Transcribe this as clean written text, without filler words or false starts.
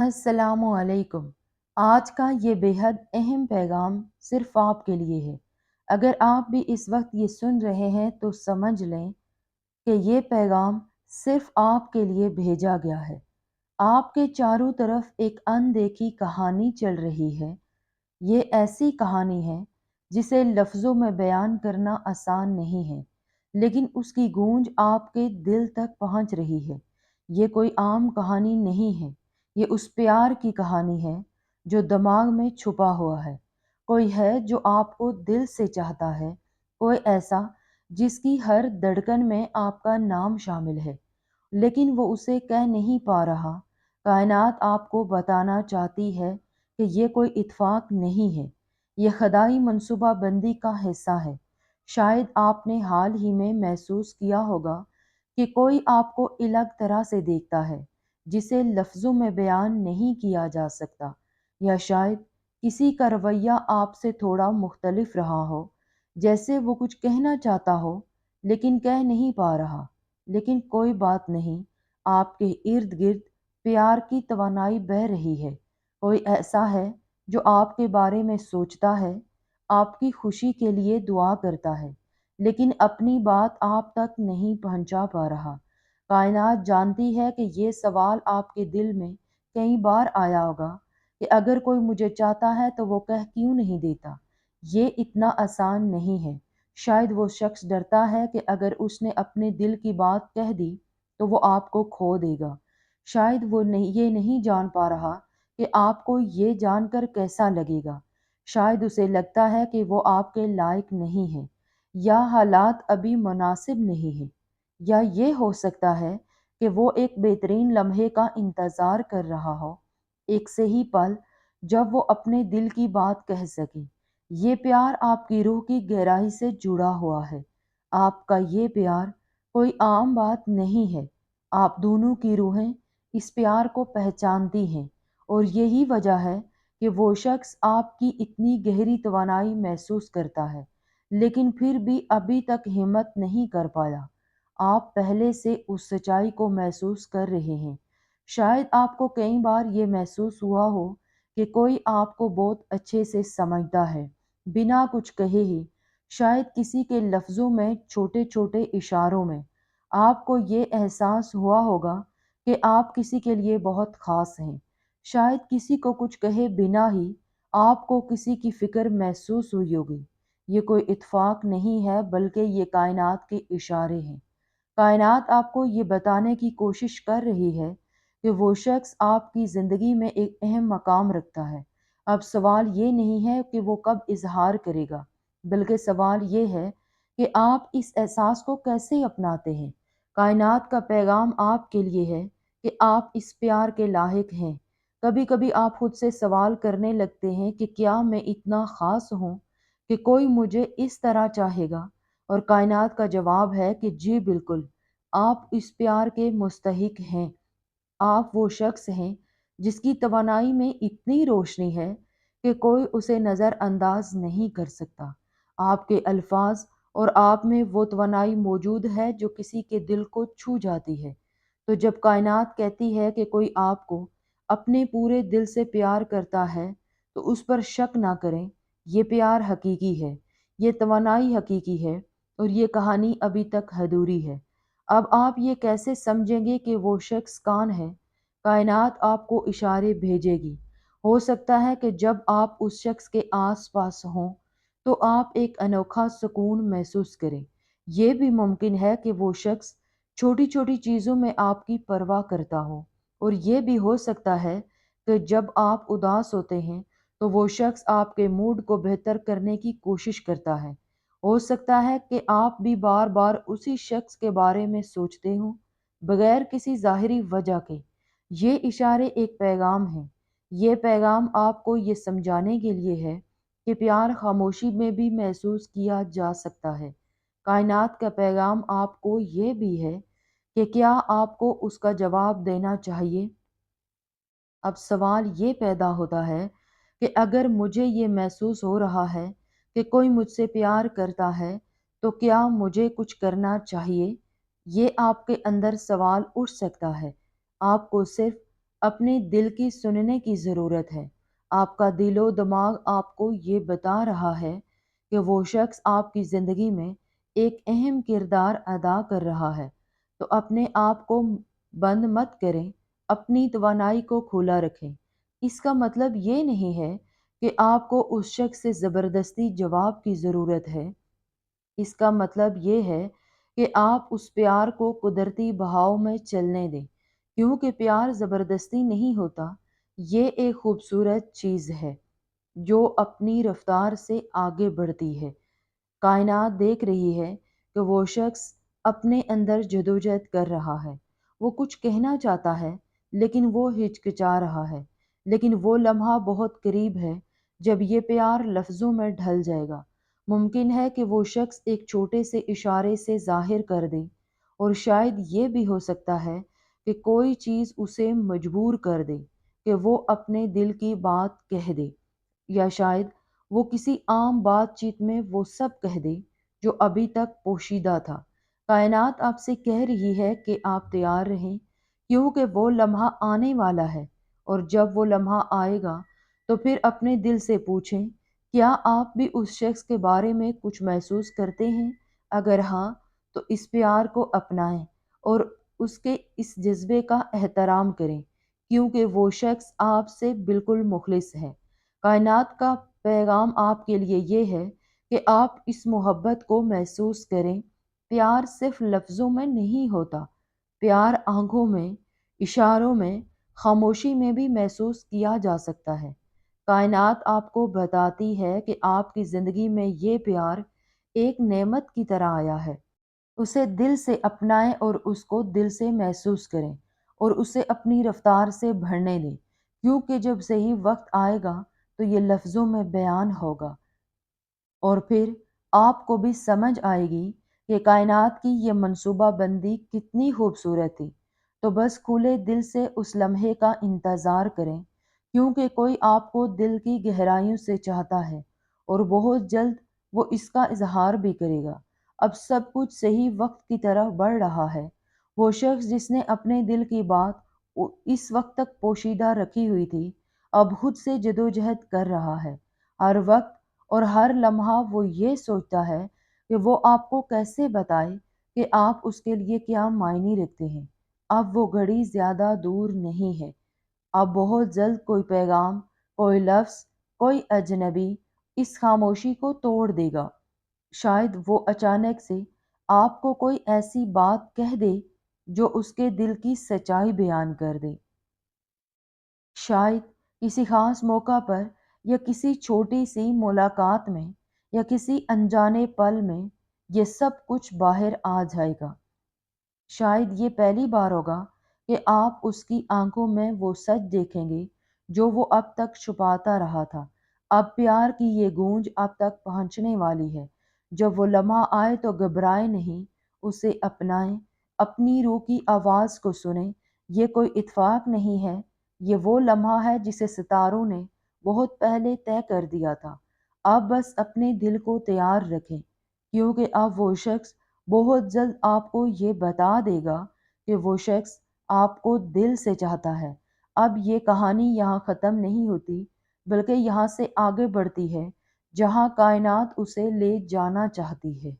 अस्सलामु अलैकुम। आज का ये बेहद अहम पैगाम सिर्फ आपके लिए है। अगर आप भी इस वक्त ये सुन रहे हैं तो समझ लें कि ये पैगाम सिर्फ आपके लिए भेजा गया है। आपके चारों तरफ एक अनदेखी कहानी चल रही है। ये ऐसी कहानी है जिसे लफ्ज़ों में बयान करना आसान नहीं है, लेकिन उसकी गूंज आपके दिल तक पहुंच रही है। ये कोई आम कहानी नहीं है, ये उस प्यार की कहानी है जो दिमाग में छुपा हुआ है। कोई है जो आपको दिल से चाहता है, कोई ऐसा जिसकी हर धड़कन में आपका नाम शामिल है, लेकिन वो उसे कह नहीं पा रहा। कायनात आपको बताना चाहती है कि ये कोई इत्तेफाक नहीं है, ये खुदाई मंसूबा बंदी का हिस्सा है। शायद आपने हाल ही में महसूस किया होगा कि कोई आपको अलग तरह से देखता है, जिसे लफ्ज़ों में बयान नहीं किया जा सकता, या शायद किसी का रवैया आपसे थोड़ा मुख्तलिफ रहा हो, जैसे वो कुछ कहना चाहता हो लेकिन कह नहीं पा रहा। लेकिन कोई बात नहीं, आपके इर्द गिर्द प्यार की तवानाई बह रही है। कोई ऐसा है जो आपके बारे में सोचता है, आपकी खुशी के लिए दुआ करता है, लेकिन अपनी बात आप तक नहीं पहुंचा पा रहा। कायनात जानती है कि ये सवाल आपके दिल में कई बार आया होगा कि अगर कोई मुझे चाहता है तो वो कह क्यों नहीं देता। ये इतना आसान नहीं है। शायद वो शख्स डरता है कि अगर उसने अपने दिल की बात कह दी तो वो आपको खो देगा। शायद वो ये नहीं जान पा रहा कि आपको ये जानकर कैसा लगेगा। शायद उसे लगता है कि वो आपके लायक नहीं है, या हालात अभी मुनासिब नहीं है, या ये हो सकता है कि वो एक बेहतरीन लम्हे का इंतज़ार कर रहा हो, एक सही पल जब वो अपने दिल की बात कह सके। ये प्यार आपकी रूह की गहराई से जुड़ा हुआ है। आपका ये प्यार कोई आम बात नहीं है। आप दोनों की रूहें इस प्यार को पहचानती हैं, और यही वजह है कि वो शख्स आपकी इतनी गहरी तवानाई महसूस करता है, लेकिन फिर भी अभी तक हिम्मत नहीं कर पाया। आप पहले से उस सच्चाई को महसूस कर रहे हैं। शायद आपको कई बार ये महसूस हुआ हो कि कोई आपको बहुत अच्छे से समझता है, बिना कुछ कहे ही, शायद किसी के लफ्ज़ों में, छोटे छोटे इशारों में। आपको ये एहसास हुआ होगा कि आप किसी के लिए बहुत ख़ास हैं। शायद किसी को कुछ कहे बिना ही आपको किसी की फ़िक्र महसूस हुई होगी। ये कोई इत्तेफाक नहीं है, बल्कि ये कायनात के इशारे हैं। कायनात आपको ये बताने की कोशिश कर रही है कि वो शख्स आपकी ज़िंदगी में एक अहम मकाम रखता है। अब सवाल ये नहीं है कि वो कब इजहार करेगा, बल्कि सवाल ये है कि आप इस एहसास को कैसे अपनाते हैं। कायनात का पैगाम आपके लिए है कि आप इस प्यार के लायक हैं। कभी कभी आप खुद से सवाल करने लगते हैं कि क्या मैं इतना ख़ास हूँ कि कोई मुझे इस तरह चाहेगा, और कायनात का जवाब है कि जी बिल्कुल, आप इस प्यार के मुस्तहिक हैं। आप वो शख्स हैं जिसकी तवानाई में इतनी रोशनी है कि कोई उसे नज़रअंदाज नहीं कर सकता। आपके अल्फाज और आप में वो तवानाई मौजूद है जो किसी के दिल को छू जाती है। तो जब कायनात कहती है कि कोई आपको अपने पूरे दिल से प्यार करता है, तो उस पर शक ना करें। ये प्यार हकीकी है, ये तवानाई हकीकी है, और ये कहानी अभी तक अधूरी है। अब आप ये कैसे समझेंगे कि वो शख्स कौन है? कायनात आपको इशारे भेजेगी। हो सकता है कि जब आप उस शख्स के आस-पास हों, तो आप एक अनोखा सुकून महसूस करें। ये भी मुमकिन है कि वो शख्स छोटी-छोटी चीज़ों में आपकी परवाह करता हो, और ये भी हो सकता है कि जब आप उदास होते हैं, तो वो शख्स आपके मूड को बेहतर करने की कोशिश करता है। हो सकता है कि आप भी बार-बार उसी शख्स के बारे में सोचते हो, बगैर किसी ज़ाहिरी वजह के। ये इशारे एक पैगाम हैं। ये पैगाम आपको ये समझाने के लिए है कि प्यार खामोशी में भी महसूस किया जा सकता है। कायनात का पैगाम आपको ये भी है कि क्या आपको उसका जवाब देना चाहिए। अब सवाल ये पैदा होता है कि अगर मुझे ये महसूस हो रहा है कि कोई मुझसे प्यार करता है, तो क्या मुझे कुछ करना चाहिए? ये आपके अंदर सवाल उठ सकता है। आपको सिर्फ اپنے دل کی سننے کی ضرورت ہے۔ آپ کا دل و دماغ آپ کو یہ بتا رہا ہے کہ وہ شخص آپ کی زندگی میں ایک اہم کردار ادا کر رہا ہے۔ تو اپنے آپ کو بند مت کریں، اپنی توانائی کو کھلا رکھیں۔ اس کا مطلب یہ نہیں ہے کہ آپ کو اس شخص سے زبردستی جواب کی ضرورت ہے۔ اس کا مطلب یہ ہے کہ آپ اس پیار کو قدرتی بہاؤ میں چلنے دیں، کیونکہ پیار زبردستی نہیں ہوتا۔ یہ ایک خوبصورت چیز ہے جو اپنی رفتار سے آگے بڑھتی ہے۔ کائنات دیکھ رہی ہے کہ وہ شخص اپنے اندر جدوجہد کر رہا ہے۔ وہ کچھ کہنا چاہتا ہے لیکن وہ ہچکچا رہا ہے۔ لیکن وہ لمحہ بہت قریب ہے جب یہ پیار لفظوں میں ڈھل جائے گا۔ ممکن ہے کہ وہ شخص ایک چھوٹے سے اشارے سے ظاہر کر دے، اور شاید یہ بھی ہو سکتا ہے کہ کوئی چیز اسے مجبور کر دے کہ وہ اپنے دل کی بات کہہ دے، یا شاید وہ کسی عام بات چیت میں وہ سب کہہ دے جو ابھی تک پوشیدہ تھا۔ کائنات آپ سے کہہ رہی ہے کہ آپ تیار رہیں، کیونکہ وہ لمحہ آنے والا ہے، اور جب وہ لمحہ آئے گا تو پھر اپنے دل سے پوچھیں، کیا آپ بھی اس شخص کے بارے میں کچھ محسوس کرتے ہیں؟ اگر ہاں، تو اس پیار کو اپنائیں اور اس کے اس جذبے کا احترام کریں، کیونکہ وہ شخص آپ سے بالکل مخلص ہے۔ کائنات کا پیغام آپ کے لیے یہ ہے کہ آپ اس محبت کو محسوس کریں۔ پیار صرف لفظوں میں نہیں ہوتا، پیار آنکھوں میں، اشاروں میں، خاموشی میں بھی محسوس کیا جا سکتا ہے۔ کائنات آپ کو بتاتی ہے کہ آپ کی زندگی میں یہ پیار ایک نعمت کی طرح آیا ہے۔ اسے دل سے اپنائیں اور اس کو دل سے محسوس کریں، اور اسے اپنی رفتار سے بھرنے دیں، کیونکہ جب صحیح وقت آئے گا تو یہ لفظوں میں بیان ہوگا، اور پھر آپ کو بھی سمجھ آئے گی کہ کائنات کی یہ منصوبہ بندی کتنی خوبصورت تھی۔ تو بس کھلے دل سے اس لمحے کا انتظار کریں، کیونکہ کوئی آپ کو دل کی گہرائیوں سے چاہتا ہے، اور بہت جلد وہ اس کا اظہار بھی کرے گا۔ اب سب کچھ صحیح وقت کی طرف بڑھ رہا ہے۔ وہ شخص جس نے اپنے دل کی بات اس وقت تک پوشیدہ رکھی ہوئی تھی، اب خود سے جدوجہد کر رہا ہے۔ ہر وقت اور ہر لمحہ وہ یہ سوچتا ہے کہ وہ آپ کو کیسے بتائے کہ آپ اس کے لیے کیا معنی رکھتے ہیں۔ اب وہ گھڑی زیادہ دور نہیں ہے۔ اب بہت جلد کوئی پیغام، کوئی لفظ، کوئی اجنبی اس خاموشی کو توڑ دے گا۔ شاید وہ اچانک سے آپ کو کوئی ایسی بات کہہ دے جو اس کے دل کی سچائی بیان کر دے۔ شاید کسی خاص موقع پر، یا کسی چھوٹی سی ملاقات میں، یا کسی انجانے پل میں یہ سب کچھ باہر آ جائے گا۔ شاید یہ پہلی بار ہوگا کہ آپ اس کی آنکھوں میں وہ سچ دیکھیں گے جو وہ اب تک چھپاتا رہا تھا۔ اب پیار کی یہ گونج آپ تک پہنچنے والی ہے۔ جب وہ لمحہ آئے تو گھبرائے نہیں، اسے اپنائیں، اپنی روح کی آواز کو سنیں۔ یہ کوئی اتفاق نہیں ہے، یہ وہ لمحہ ہے جسے ستاروں نے بہت پہلے طے کر دیا تھا۔ آپ بس اپنے دل کو تیار رکھیں، کیونکہ اب وہ شخص بہت جلد آپ کو یہ بتا دے گا کہ وہ شخص آپ کو دل سے چاہتا ہے۔ اب یہ کہانی یہاں ختم نہیں ہوتی، بلکہ یہاں سے آگے بڑھتی ہے، جہاں کائنات اسے لے جانا چاہتی ہے۔